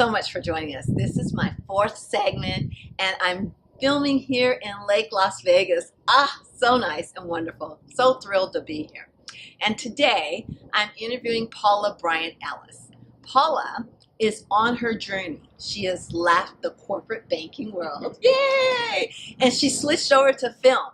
so much for joining us. This is my fourth segment, and I'm filming here in Lake Las Vegas. So nice and wonderful. So thrilled to be here. And today, I'm interviewing Paula Bryant-Ellis. Paula is on her journey. She has left the corporate banking world. Yay! And she switched over to film.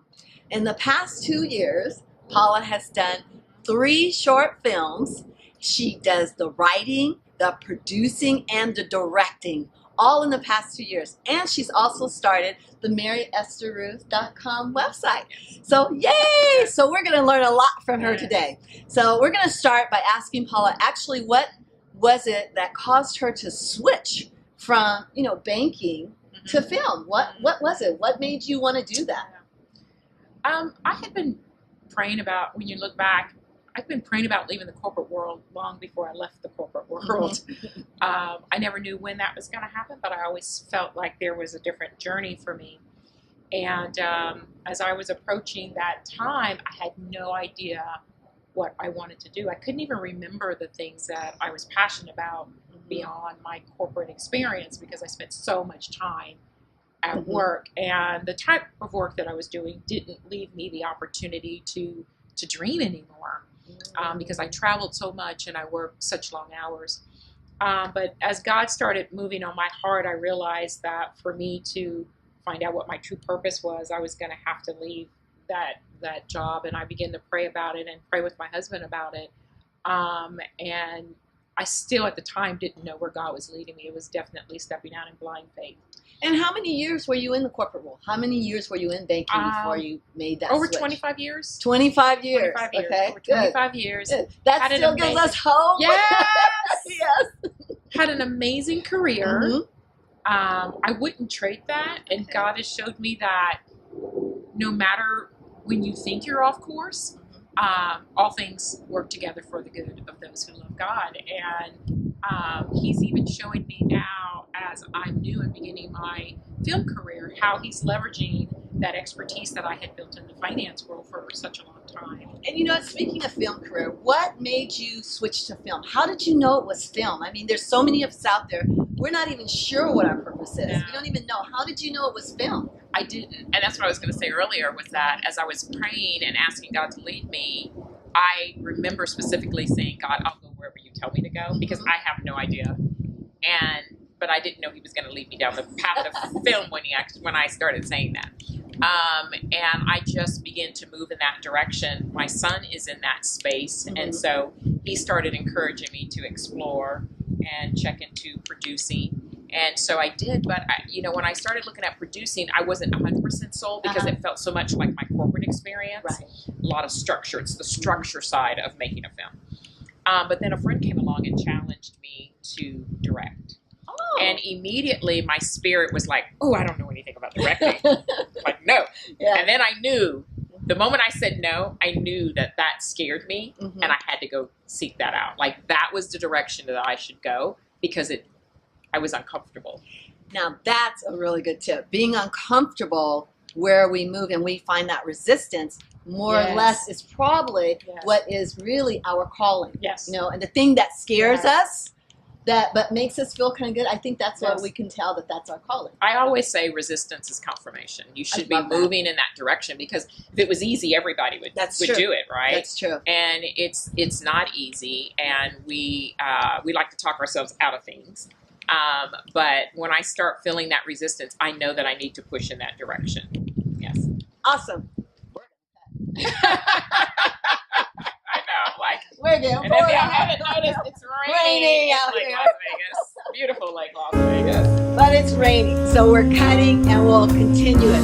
In the past 2 years, Paula has done 3 short films. She does the writing, the producing, and the directing, all in the past 2 years. And she's also started the MaryEstherRuth.com website. So yay! So we're going to learn a lot from her today. So we're going to start by asking Paula, actually, what was it that caused her to switch from, banking to film? What was it? What made you want to do that? I had been praying about, when you look back, I've been praying about leaving the corporate world long before I left the corporate world. I never knew when that was going to happen, but I always felt like there was a different journey for me. And as I was approaching that time, I had no idea what I wanted to do. I couldn't even remember the things that I was passionate about beyond my corporate experience because I spent so much time at work, and the type of work that I was doing didn't leave me the opportunity to dream anymore because I traveled so much and I worked such long hours. But as God started moving on my heart, I realized that for me to find out what my true purpose was, I was going to have to leave that job. And I began to pray about it and pray with my husband about it. And I still at the time didn't know where God was leading me. It was definitely stepping out in blind faith. And how many years were you in the corporate world? How many years were you in banking before you made that Over switch? 25 years. 25 years. 25 years. Okay. Over 25 years. Good. That still gives us hope. Yes. Yes. Had an amazing career. I wouldn't trade that. And God has showed me that no matter when you think you're off course, all things work together for the good of those who love God. And He's even showing me now, as I'm new and beginning my film career, how He's leveraging that expertise that I had built in the finance world for such a long time. And speaking of film career, what made you switch to film? How did you know it was film? I mean, there's so many of us out there. We're not even sure what our purpose is. We don't even know. How did you know it was film? I didn't. And that's what I was going to say earlier, was that as I was praying and asking God to lead me, I remember specifically saying, God, I'll go wherever you tell me to go, because I have no idea. But I didn't know He was going to lead me down the path of film when I started saying that. And I just began to move in that direction. My son is in that space, and so he started encouraging me to explore and check into producing. And so I did, but when I started looking at producing, I wasn't 100% sold because it felt so much like my corporate experience. Right. A lot of structure. It's the structure side of making a film. But then a friend came along and challenged me to direct. Oh. And immediately my spirit was like, oh, I don't know anything about directing. Like, no. Yeah. And then I knew, the moment I said no, I knew that scared me, and I had to go seek that out. Like, that was the direction that I should go, because I was uncomfortable. Now, that's a really good tip. Being uncomfortable where we move and we find that resistance, more or less, is probably what is really our calling. Yes. And the thing that scares us, but makes us feel kind of good, I think that's why we can tell that that's our calling. I always say resistance is confirmation. You should be moving in that direction, because if it was easy, everybody would do it, right? That's true. And it's not easy, and we like to talk ourselves out of things. But when I start feeling that resistance, I know that I need to push in that direction. Yes. Awesome. I know, like, we're getting and if you haven't noticed, it's raining out Lake here. Las Vegas. Beautiful Lake Las Vegas. But it's raining, so we're cutting and we'll continue it.